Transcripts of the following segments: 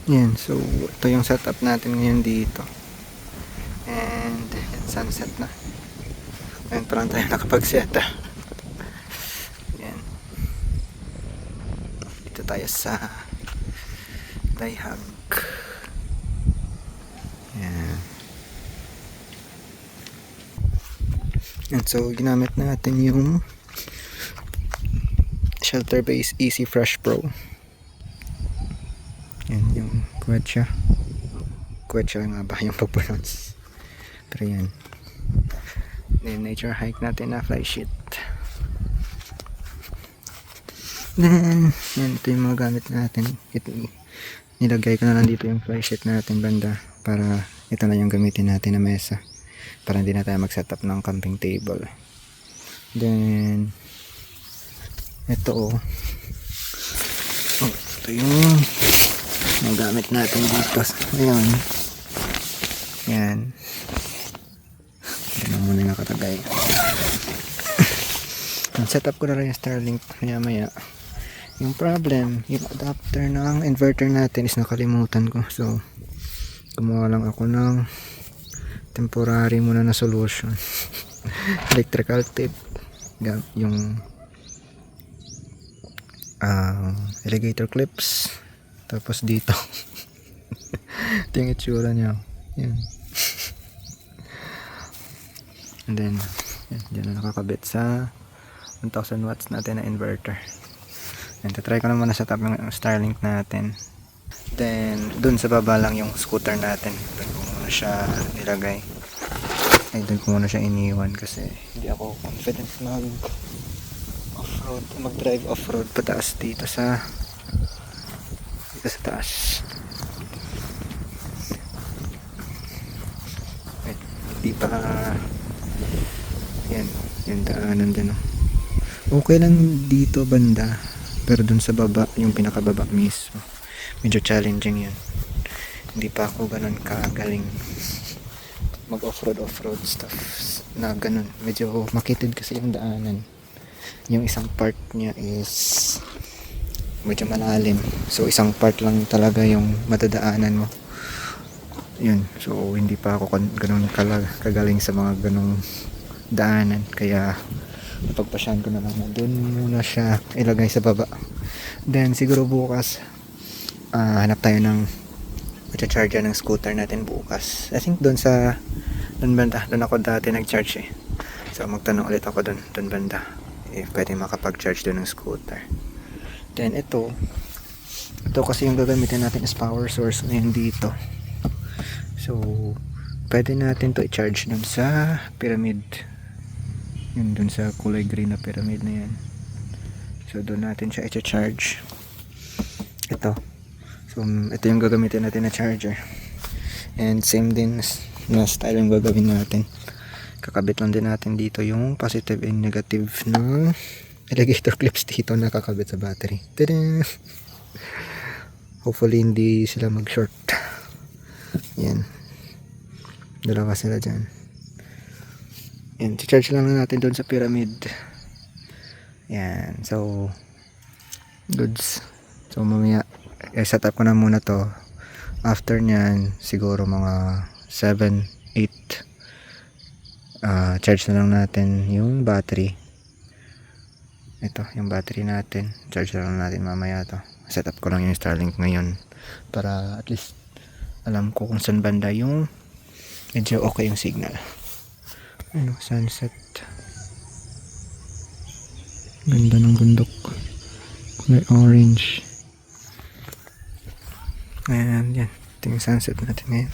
Yan, so ito yung setup natin ngayon dito. And sunset na. Ngayon pa lang tayo nakapagseta. Yan. Dito tayo sa Dayhag. Yan. And so ginamit natin yung Shelter Base Easy Fresh Pro. Yan yung Quechua nga ba yung pag-pronounce, pero yan. Then nature hike natin na fly sheet. Then yan, ito yung mga gamit natin. Nilagay ko na lang dito yung fly sheet natin banda, para ito na yung gamitin natin na mesa, para hindi na tayo mag setup ng camping table. Then ito ito yung mga gamit natin dito. Ayan. Yan. Yan muna yung nakatagay. Setup ko na rin yung Starlink maya. Yung problem, yung adapter ng inverter natin is nakalimutan ko. So gumawa lang ako ng temporary muna na solution. Electrical tape. Yung alligator clips, tapos dito ito yung itsura niya. Yan. And then dyan na nakakabit sa 1000 watts natin na inverter. And try ko naman na set up yung Starlink natin. Then dun sa baba lang yung scooter natin, dun ko muna siya nilagay. Dun ko muna siya iniwan kasi hindi ako confident mag-drive off-road pataas dito sa taas. Hindi pa yan, yung daanan din. Okay lang dito banda, pero dun sa baba, yung pinakababa mismo, medyo challenging yan. Hindi pa ako ganun kagaling mag off-road stuff na ganun. Medyo makitid kasi yung daanan. Yung isang part niya is medyo malalim, so isang part lang talaga yung madadaanan mo. Yun, so hindi pa ako ganun kagaling sa mga ganung daanan, kaya napagpasyahan ko na lang na dun muna siya ilagay sa baba. Then siguro bukas hanap tayo ng charger ng scooter natin bukas. I think dun banda, dun ako dati nag-charge eh. So magtanong ulit ako dun banda if pwede makapag-charge doon ng scooter. Then ito kasi yung gagamitin natin is power source ngayon dito. So pwede natin to i-charge dun sa pyramid, yun dun sa kulay green na pyramid na yan. So doon natin siya i-charge. Ito yung gagamitin natin na charger, and same din na style yung gagawin natin. Kakabit lang din natin dito yung positive and negative ng alligator clips dito na kakabit sa battery. Tada! Hopefully hindi sila mag short. Yan, dalawa sila dyan. And charge lang natin doon sa pyramid. Yan, so goods. So mamaya set up ko na muna to. After nyan siguro mga 7-8 charge na lang natin yung battery. Ito yung battery natin, charge na lang natin mamaya to. Set up ko lang yung Starlink ngayon para at least alam ko kung saan banda yung medyo okay yung signal. Sunset, ganda ng bundok, kulay orange. And yan, ito yung sunset natin ngayon.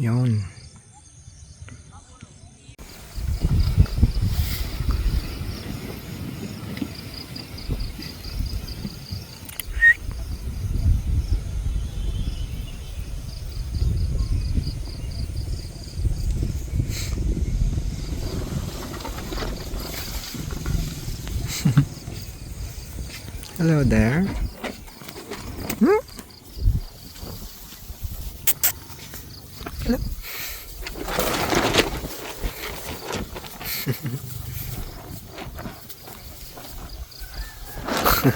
Yun. Hello there. Hello. Hmm?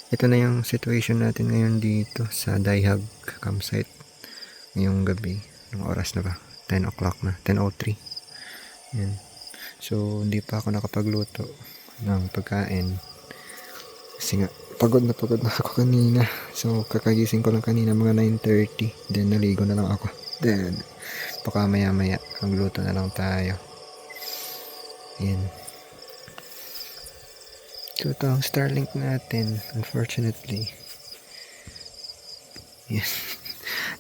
Ito na yung situation natin ngayon dito sa Dayhag campsite ngayong gabi. Anong oras na ba? 10 o'clock na. 10:03. Yan. So, hindi pa ako nakapagluto ng pagkain. Kasi nga, pagod na ako kanina. So, kakagising ko lang kanina mga 9:30. Then, naligo na lang ako. Then, baka maya-maya, magluto na lang tayo. Yan. So, ito ang Starlink natin. Unfortunately. Yes.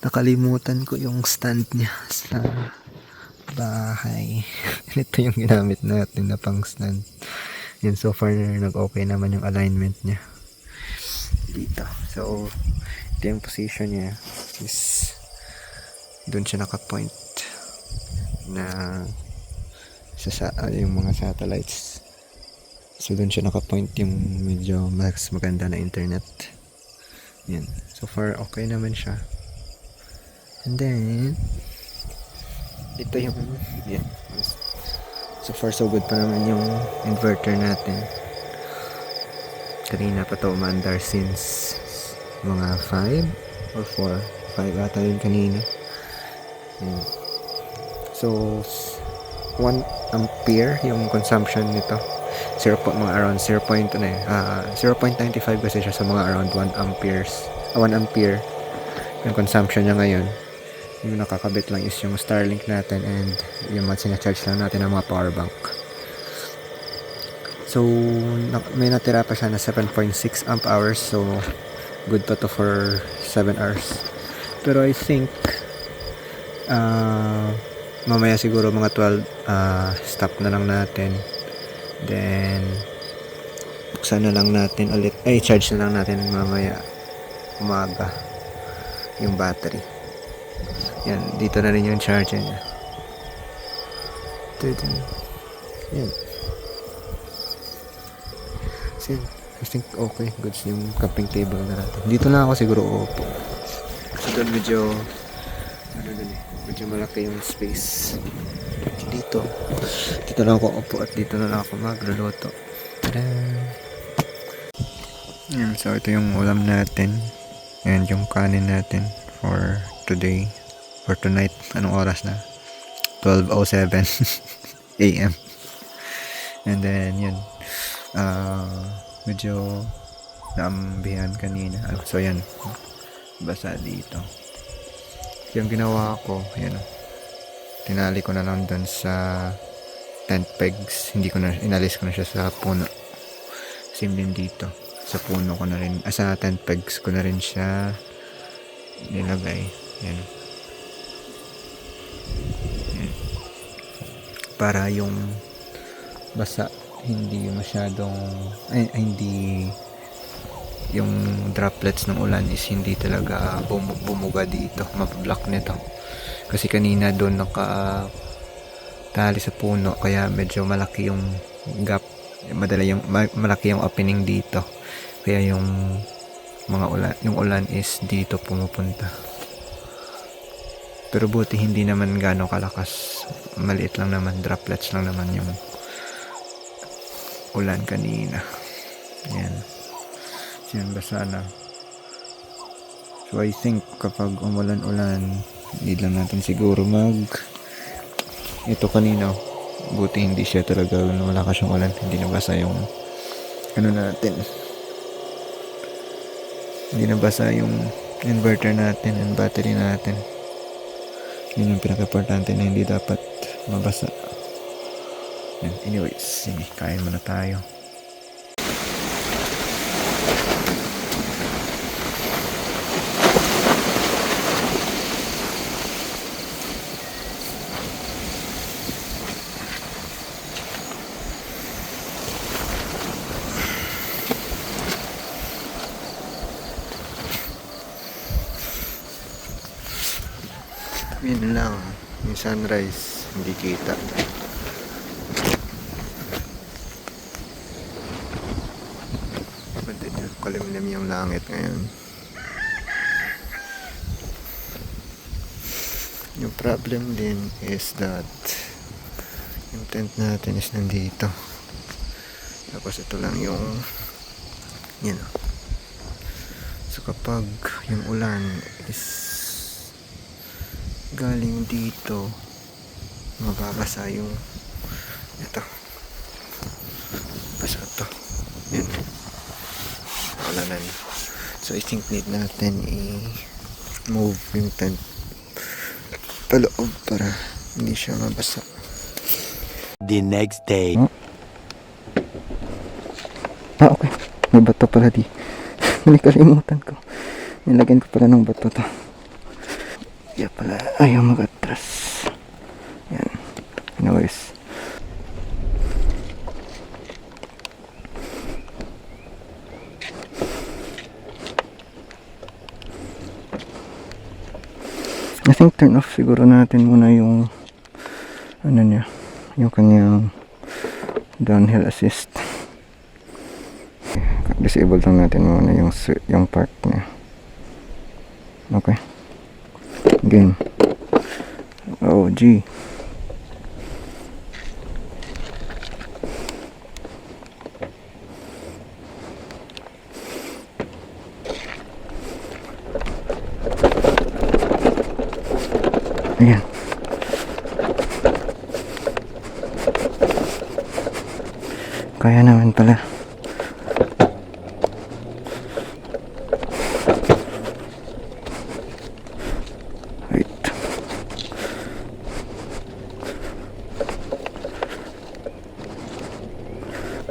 Nakalimutan ko yung stand niya sa bahay. Ito yung ginamit natin na pang stand. Yan, so far nag-okay naman yung alignment niya dito. So, ito yung position niya is doon siya naka-point na yung mga satellites. So, doon siya naka-point yung medyo mas maganda na internet. Yan. So far, okay naman siya. And then, ito yung, yan. So far, so good pa naman yung inverter natin. Kanina pa to umandar since mga 5 or 4. 5 ata yun kanina. Yan. So, 1 ampere yung consumption nito. Mga around 0.95 kasi siya, sa mga around 1 amperes. 1 ampere yung consumption niya ngayon. Yung nakakabit lang is yung Starlink natin and yung mga sinacharge lang natin ng mga power bank. So, may natira pa siya na 7.6 amp hours. So, good pa to for 7 hours. Pero I think mamaya siguro mga 12 stop na lang natin. Then, buksan na lang natin ulit. Charge na lang natin mamaya umaga yung battery. Yan, dito na rin yung charger niya. Yan. So, I think okay, goods yung camping table na natin. Dito na ako siguro uupo. Kasi doon medyo malaki yung space. Dito lang ako upo at dito na lang ako magluluto. Tada! Yan, so ito yung ulam natin and yung kanin natin for today, for tonight. Anong oras na? 12:07 AM. And then yun, medyo naambihan kanina. So yan, basa dito. Yung ginawa ko, yan, tinali ko na lang dun sa tent pegs. Inalis ko na siya sa puno. Same din dito. Sa puno ko na rin, sa tent pegs ko na rin siya nilagay. Yan. Yan. Para yung basa, hindi masyadong, hindi yung droplets ng ulan is hindi talaga bumuga dito, mapablock nito. Kasi kanina doon nakatali sa puno, kaya medyo malaki yung gap, malaki yung opening dito. Kaya yung ulan is dito pumupunta. Pero buti hindi naman gaano kalakas, maliit lang naman, droplets lang naman yung ulan kanina. Yan. Yan, basa na. So I think kapag umulan-ulan, hindi lang natin siguro ito kanina, buti hindi siya talaga malakas yung ulan, hindi nabasa yung natin, hindi nabasa yung inverter natin and battery natin. Yun yung pinaka-importante na hindi dapat mabasa. And anyways, sige, kain muna tayo. Yun lang, yung sunrise hindi kita. Makalimlim yung langit ngayon. Yung problem din is that yung tent natin is nandito. Tapos ito lang yung yun. So kapag yung ulan is galing dito, mababasa yung ito. Basa ito. Yun. Ulanan. So I think need natin i-move yung tent paloob para hindi siya mabasa. The next day. Okay. May bato pala di. Nalikalimutan ko. Nilagyan ko pala ng bato to. Kaya pala ayaw mag-atras. Yan. Anyways. I think turn off siguro natin muna yung ano niya, yung kanyang downhill assist. Disable lang natin muna yung part niya. Okay. Game. Oh, G. Ayan. Kaya naman pala. Wait.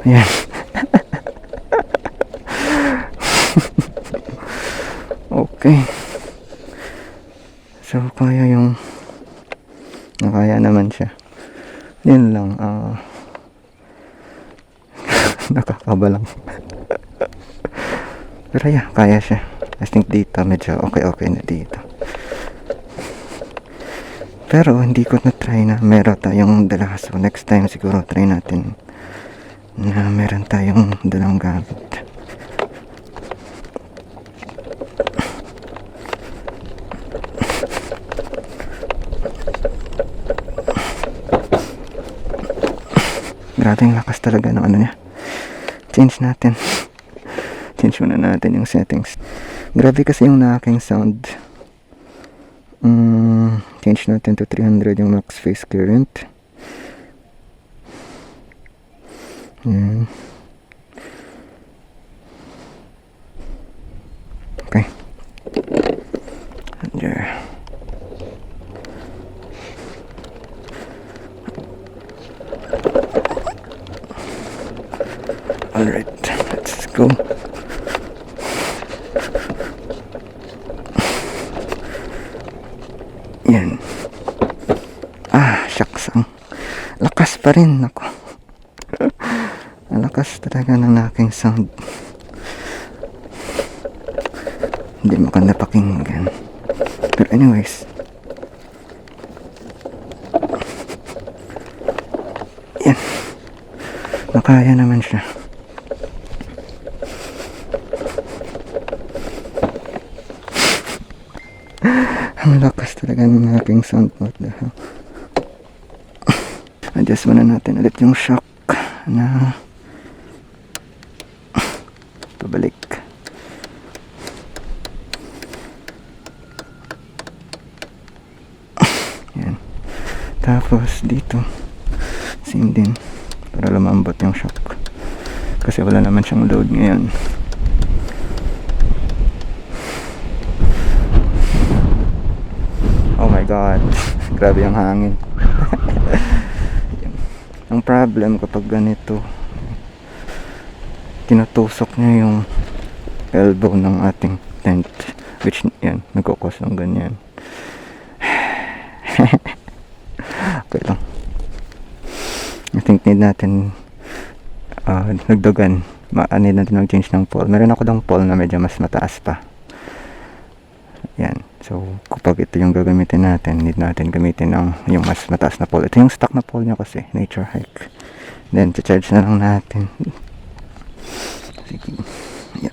Ayan. Okay. So, kaya yung nakaya naman siya. Yun lang. Nakakaba lang. Pero yeah, kaya siya. I think dito medyo okay na dito. Pero hindi ko na try na meron tayong dala. So next time siguro try natin na meron tayong dalang gamit. Grabe yung lakas talaga ng ano niya. Change natin. Change muna natin yung settings. Grabe kasi yung aking sound. Change natin to 300 yung max phase current. Yan. Okay. There. Alright, let's go. Yan. Shucks. Ang lakas pa rin ako. Ang lakas talaga ng aking sound. Hindi maganda pakinggan. Pero anyways. Yan. Nakaya naman siya. Ang lakas talaga ng aking sound. What the hell? Adjust muna natin ulit yung shock na pabalik. Yan. Tapos dito same din para lumambot yung shock kasi wala naman siyang load ngayon. Oh my god, grabe yung hangin. Ang problem kapag ganito, tinutusok niya yung elbow ng ating tent, which yan, nagkukos ng ganyan. Okay lang. I think need natin nagdagan. Need natin mag-change ng pole. Meron ako ng pole na medyo mas mataas pa. Yan. So, kapag ito yung gagamitin natin, need natin gamitin yung mas mataas na pole. Ito yung stock na pole niya kasi, Nature Hike. Then, charge na lang natin. Sige. Yeah.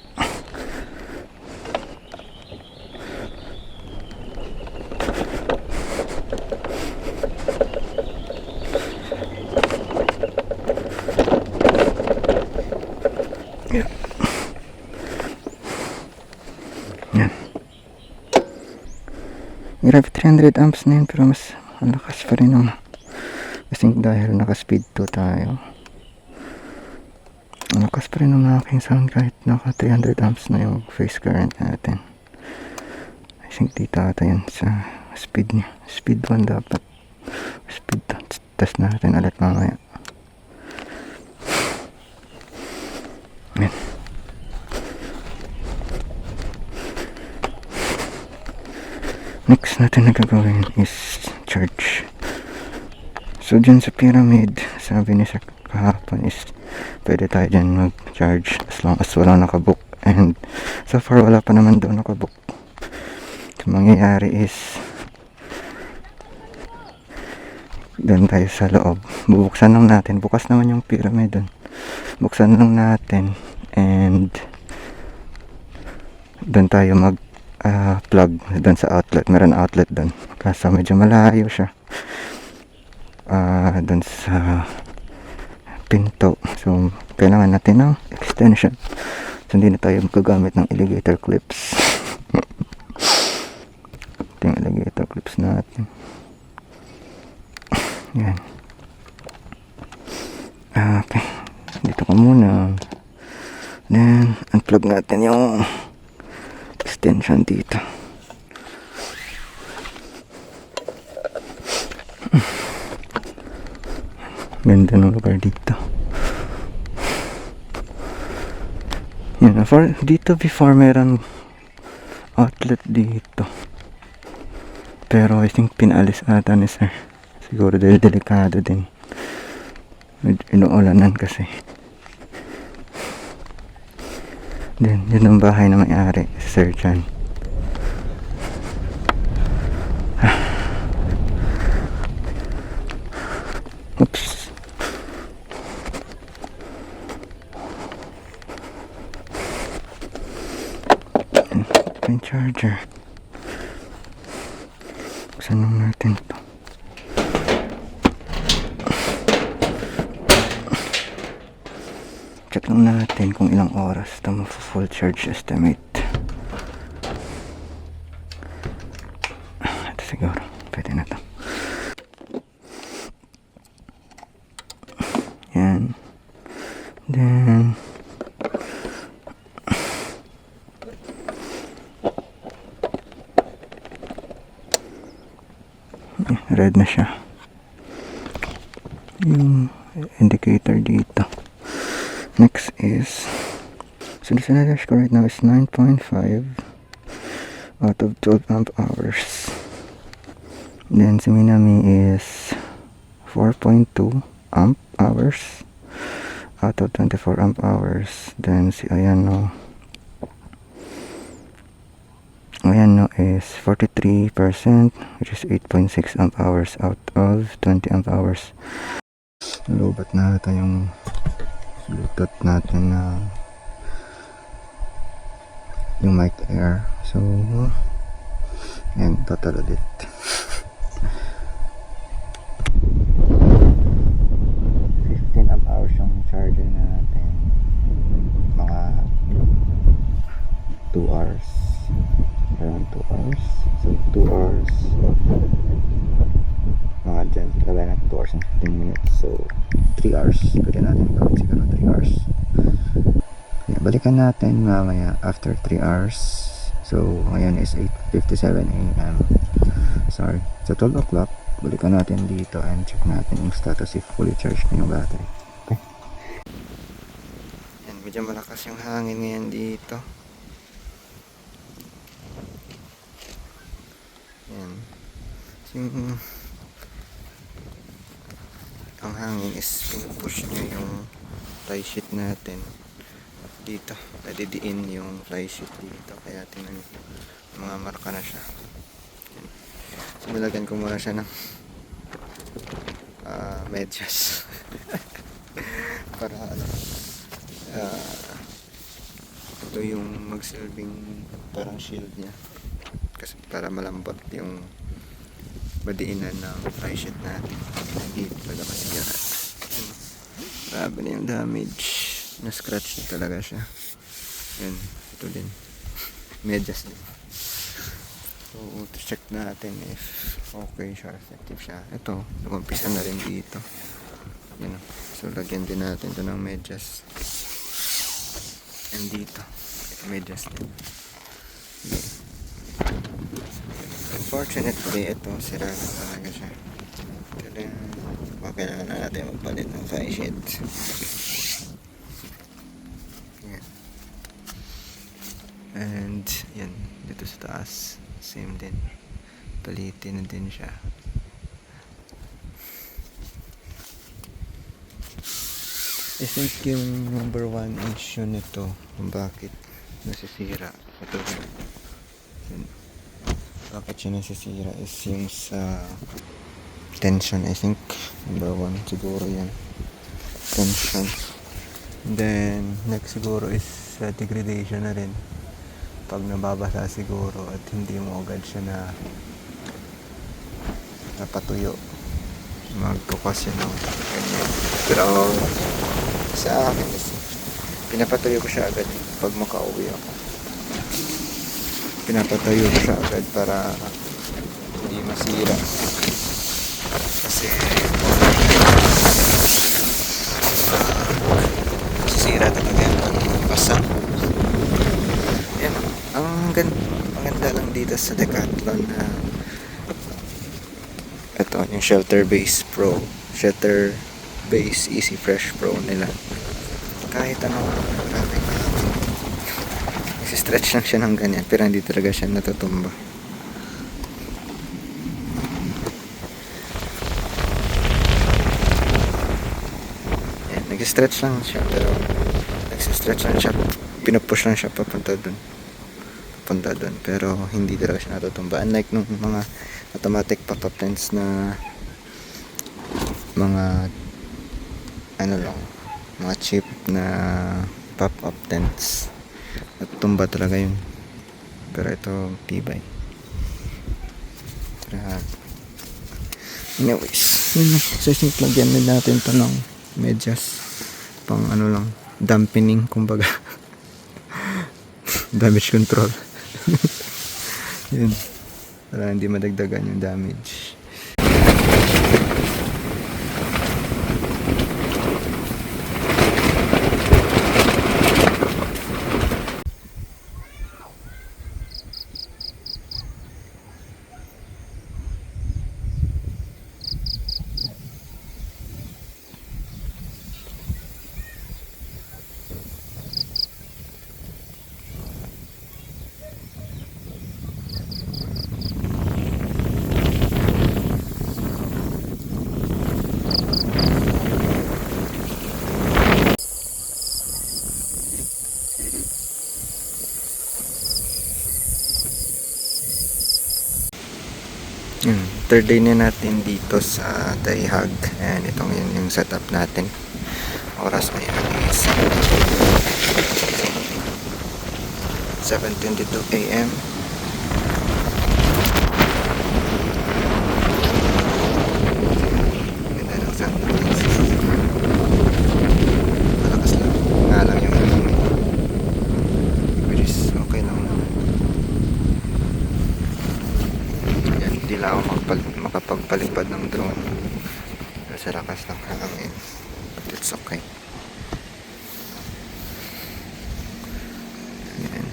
Grabe 300 amps na yun, pero mas malakas pa rin ang kasi dahil naka speed 2 tayo. Malakas pa rin ang aking sound kahit naka 300 amps na yung phase current natin. I think dito ata yun sa speed niya. Speed 1 dapat. Speed 2. Test natin ulit mamaya. Ayan. Next natin na gagawin is charge. So dyan sa pyramid, sabi ni sa kahapon is pwede tayo dyan mag-charge as long as wala nakabook. And so far wala pa naman daw nakabook. So mangyayari is doon tayo sa loob. Bubuksan lang natin. Bukas naman yung pyramid doon. Buksan lang natin and doon tayo mag plug doon sa outlet. Meron outlet doon. Kaso medyo malayo siya. Doon sa pinto. So, kailangan natin ng extension. So, hindi na tayo magagamit ng alligator clips. Ito yung alligator clips natin. Yan. Okay. Dito ka muna. Then, unplug natin yung extension dito. Ganda ng lugar dito. Yan. Dito before meron outlet dito. Pero I think pinalis ata ni sir. Siguro dahil delikado din. Inuulanan kasi. Then, yun ang bahay na may-ari. Si Sir John. Oops. Yung charger. Buksan lang natin to. Check lang natin kung ilang oras ito full charge estimate. Ito siguro. Pwede na to. Yan. Then red na siya. Yung indicator dito. Next is, so the Sinadash ko right now is 9.5 out of 12 amp hours. Then si Minami is 4.2 amp hours out of 24 amp hours. Then si Ayano is 43%, which is 8.6 amp hours out of 20 amp hours. Lubat na ito yung Bluetooth natin na yung mic air. So and total ulit. Yung charger natin mga 2 hours, around 2 hours. So 2 hours mga dyan, lagay natin 2 hours and 15 minutes. So 3 hours, pwede natin gawin siguro 3 hours. Kaya balikan natin mamaya after 3 hours. So ngayon is 8:57 AM. Sorry, so 12 o'clock balikan natin dito and check natin yung status if fully charged na yung battery. Okay. Yan, medyo malakas yung hangin ngayon dito. Yan. Yung ang hangin is pinupush nyo yung fly sheet natin dito. Pwede diin yung fly sheet dito. Kaya tingnan nyo, mga marka na siya. Yan. So nilagyan ko muna siya ng medyas para ito yung magsilbing parang shield niya kasi para malambot yung badiinan ng fly sheet natin. Hindi talaga masira. Grabe na yung damage. Na-scratch na talaga siya. Yan. Ito din. Medyas din. So, to check natin if okay siya, effective siya. Ito, nag-umpisa na rin dito. Yan o. So, lagyan din natin ito ng medyas. And dito, medyas din. Okay. Unfortunately, ito, sira na talaga siya. Kaya, kailangan na natin magpalit ng fire sheet. Yan. And, yan, dito sa taas. Same din. Palitin na din siya. I think yung number one issue nito kung bakit nasisira ito yun. Bakit siya nasisira is yung sa tension. I think number one siguro yan, tension. And then next siguro is degradation na rin pag nababasa siguro at hindi mo agad siya na napatuyo, magkukos yun ng ganyan. Pero sa akin kasi pinapatuyo ko siya agad pag makauwi ako. Pinapatuyo ko siya agad para hindi masira kasi masisira talaga yan pag basa. Yan, maganda lang dito sa Decathlon na ito yung Shelter Base Pro, Shelter Base Easy Fresh Pro nila. Kahit anong traffic, stretch lang siya ng ganyan pero hindi talaga siya natutumba. Yan, nag-stretch lang siya pero nag-stretch lang siya, pinupush lang siya papunta dun pero hindi talaga siya natutumba, unlike nung mga automatic pop-up lens na mga ano lang, mga cheap na pop-up lens natutumba talaga yun, pero ito tibay. Anyways, yun, so I think lagyan din natin ito ng medyas pang ano lang, dampening kumbaga. Damage control. Yun, para hindi madagdagan yung damage. Third day na natin dito sa Dayhag, and itong yun yung setup natin. Oras ngayon is 7:22 AM. Ganda ng sunrise. Malakas lang nga lang yung which is okay lang naman. Hindi lang ako makapagpalipad ng drone sa lakas ng hangin, but it's okay. Ayan.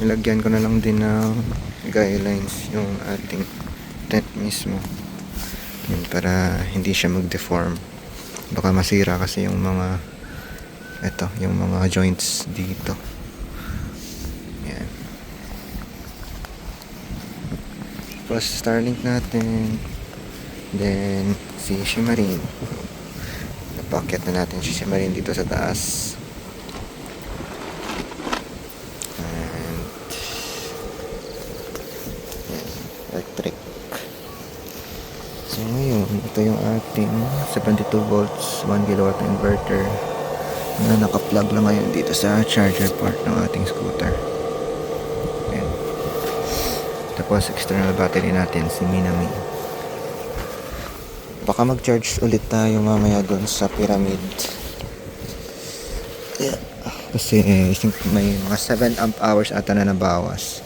Nilagyan ko na lang din ng guidelines yung ating tent mismo, yun, para hindi siya mag-deform. Baka masira kasi yung mga yung mga joints dito. Tapos Starlink natin, then si Shimarin, napakyat na natin si Shimarin dito sa taas, and electric. So ngayon, ito yung ating 72 volts 1 kilowatt inverter na naka-plug lang ngayon dito sa charger port ng ating scooter. Tapos external battery natin si Minami. Baka mag-charge ulit tayo mamaya doon sa pyramid. Yeah. Kasi I think may mga 7 amp hours ata na nabawas.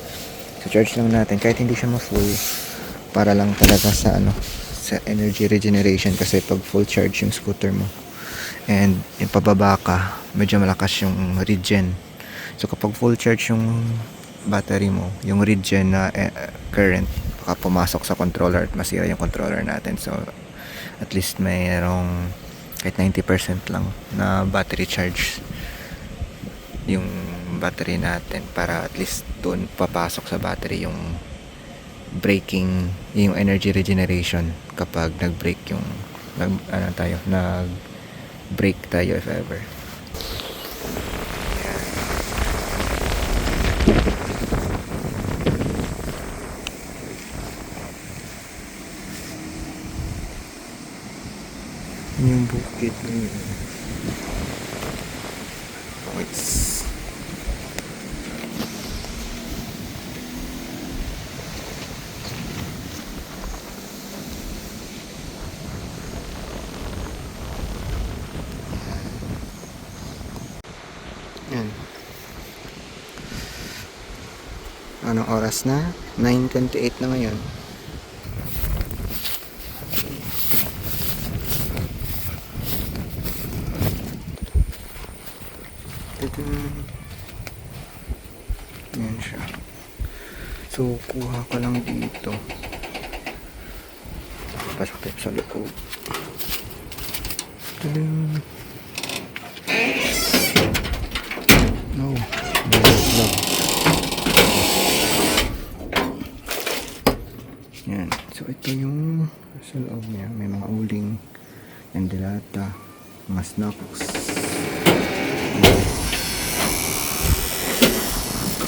So charge lang natin kahit hindi siya ma-full, para lang talaga sa sa energy regeneration, kasi pag full charge yung scooter mo and yung pababa ka, medyo malakas yung regen. So kapag full charge yung battery mo, yung regen na current baka pumasok sa controller at masira yung controller natin. So at least mayroong kahit 90% lang na battery charge yung battery natin, para at least doon papasok sa battery yung braking, yung energy regeneration kapag nag-brake yung nag-brake tayo if ever. Yung bukid na yun. Wait. Yan. Anong oras na? 9:28 na ngayon. Yan siya. So, kuha ko lang dito. Pasok tayo sa loob. Taling. No. Vlog. Yan. So, ito yung sa loob niya. May mga uling, and dilata, mga snacks.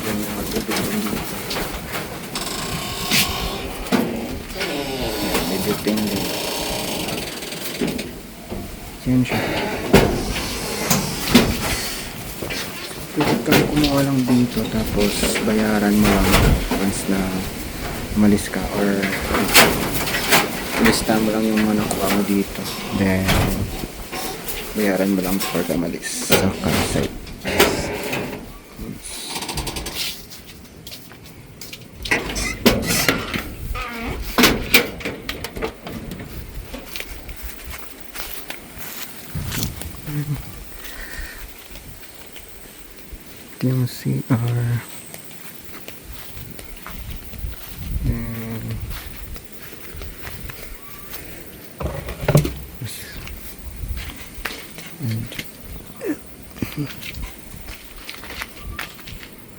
Yan yung matubig dito. May butane din. Yan siya. Pwede kang kumuha lang dito, tapos bayaran mo lang once na umalis ka, or lista mo lang yung mga nakuha mo dito, then bayaran mo lang before ka malis sa campsite. Ito yung CR.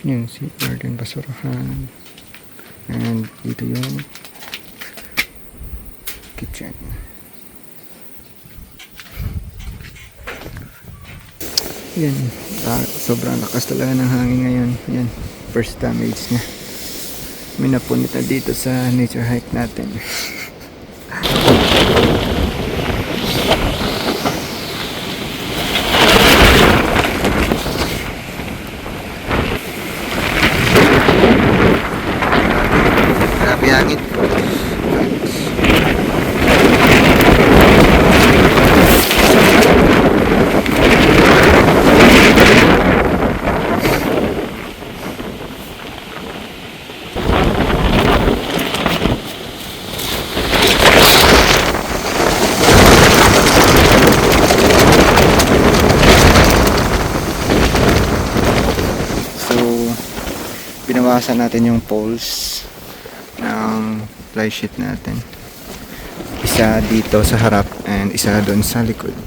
Yan, CR din, basurahan. And dito yung kitchen. Yan, sobrang lakas talaga ng hangin ngayon. Yan, first damage niya. May napunit na dito sa nature hike natin. Grabe hangin. Binawasan natin yung poles ng fly sheet natin. Isa dito sa harap and isa doon sa likod,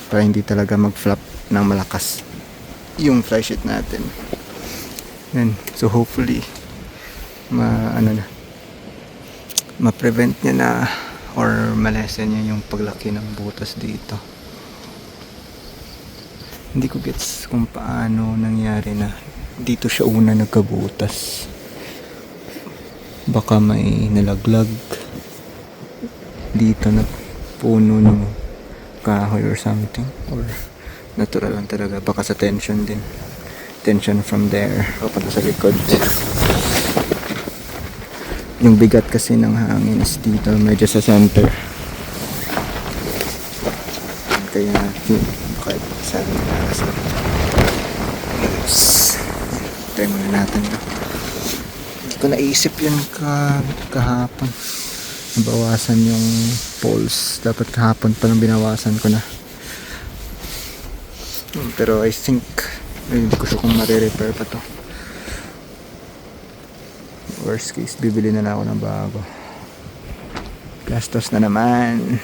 para hindi talaga mag-flap ng malakas yung fly sheet natin. Yan. So hopefully ma-prevent niya na, or malesen niya yung paglaki ng butas dito. Hindi ko gets kung paano nangyari na dito siya una nagkabutas. Baka may nalaglag dito na puno ng kahoy or something, or natural lang talaga. Baka sa tension din, tension from there papunta sa likod. Yung bigat kasi ng hangin is dito medyo sa center, kaya kahit saan try muna natin to. Hindi ko naisip yun kahapon. Nabawasan yung poles. Dapat kahapon pa lang binawasan ko na. Pero I think hindi ko sure kung marirepair pa to. Worst case, bibili na lang ako ng bago. Gastos na naman.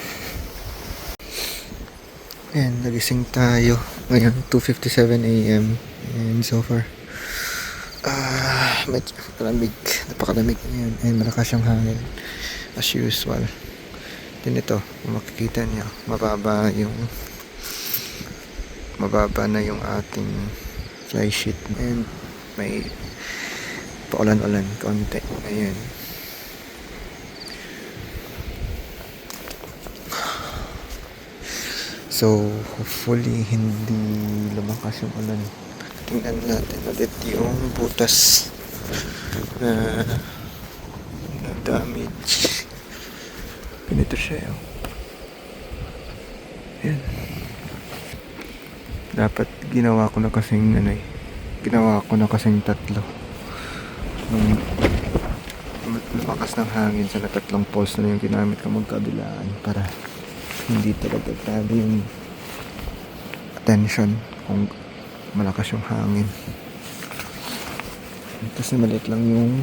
Ayan, nagising tayo. Ngayon, 2:57 AM. And so far, medyo malamig. Napakalamig ngayon. And malakas yung hangin. As usual. Then ito, kung makikita niyo, mababa na yung ating fly sheet. And may paulan-ulan konti. Ayan. So, hopefully, hindi lumakas yung ulan. Tingnan natin ulit yung butas na damage. Ganito siya yun. Yan. Dapat ginawa ko na kasing tatlo. Nung lumakas ng hangin sa tatlong poles na yung ginamit ko magkabilaan para hindi talaga grabe yung attention kung malakas yung hangin. Kasi maliit lang yung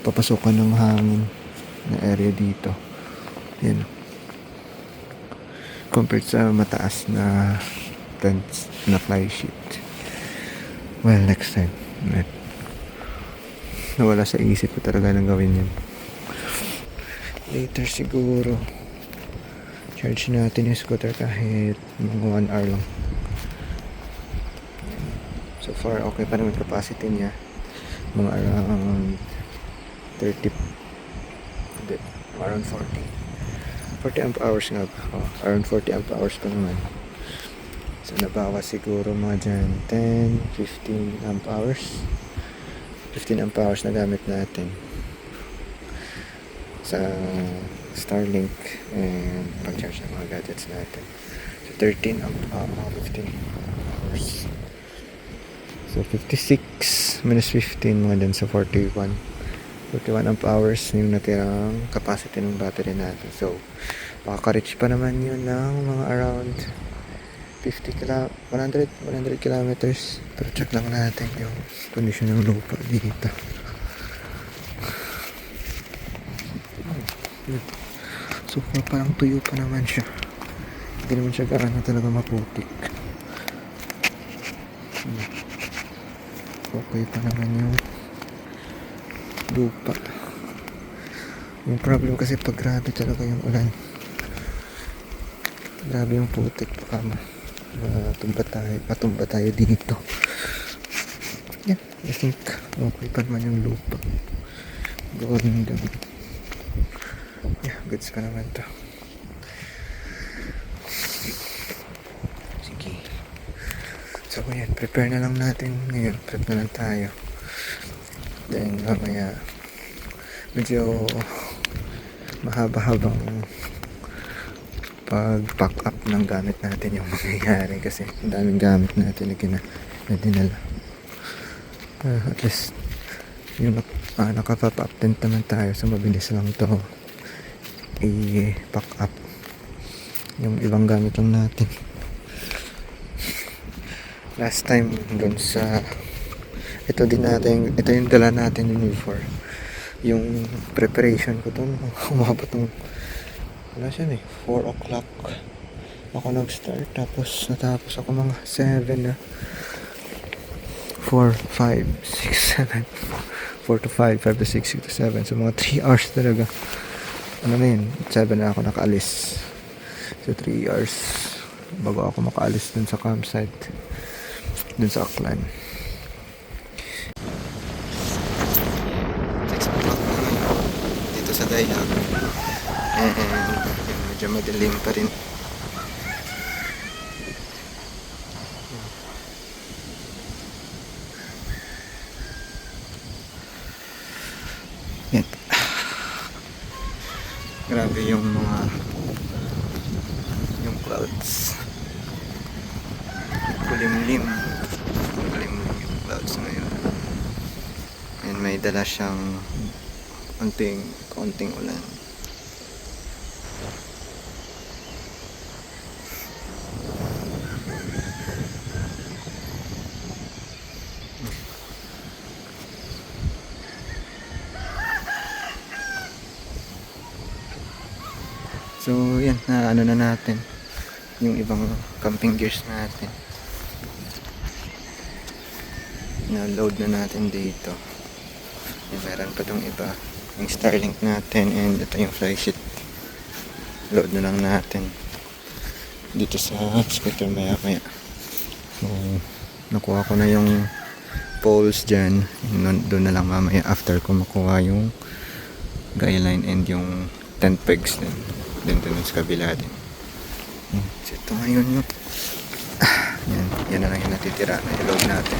papasukan ng hangin na area dito. Yan. Compared sa mataas na tents na fly sheet. Well, next time. Nawala sa isip ko talaga nang gawin yun. Later siguro charge natin yung scooter kahit mga 1 hour lang. So far okay pa naman capacity niya, mga around 30, hindi, around 40 amp hours nga ba? Around 40 amp hours pa naman. So nabawas siguro mga dyan 10, 15 amp hours na gamit natin sa Starlink and pag-charge ng mga gadgets natin. So 15 hours. So 56 minus 15 mga dyan sa 41 amp hours yung natirang capacity ng battery natin. So makaka-reach pa naman yun ng mga around 100 kilometers. Pero check lang natin yung condition ng lupa dito. So far parang tuyo pa naman siya. Hindi naman siya gaano talaga maputik. Okay pa naman yung lupa. Yung problem kasi pag grabe talaga yung ulan, grabe yung putik, baka patumba tayo dito. Yeah, I think okay pa naman yung lupa. Going down. Yeah, goods pa naman to. Sige. So yan, prepare na lang natin ngayon. Prep na lang tayo. Then mamaya medyo mahaba-habang pag-pack up ng gamit natin yung mangyayari kasi ang daming gamit natin na dinala. At least yung nakapapa-up tent naman tayo, so mabilis lang to i-pack up yung ibang gamit lang natin. Last time dun sa ito yung dala natin yung before, yung preparation ko dun umabot ng wala siya 4 o'clock ako nag-start, tapos natapos ako mga 7 na 4, 5, 6, 7 4 to 5, 5 to 6, 6 to 7, so mga 3 hours talaga. Ano na yun, 7 na ako nakaalis, so 3 hours bago ako makaalis dun sa campsite dun sa Aklan. 6 o'clock dito sa Dayak, and medyo madilim pa rin. Yan. Grabe yung clouds, kulimlim. may dala siyang konting ulan. So yan, na ano na natin yung ibang camping gears natin, na load na natin dito. Yung meron pa tong iba, yung Starlink natin, and ito yung flysheet. Load na lang natin dito sa scooter maya maya. So nakuha ko na yung poles dyan, doon na lang mamaya after ko makuha yung guy line and yung tent pegs din doon sa kabila din. So ito ngayon yung yan na lang yung natitira na i-load natin.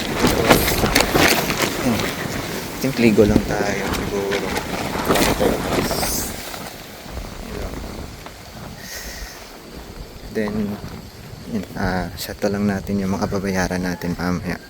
I think ligo lang tayo siguro. Then settle lang natin yung mga babayaran natin mamaya.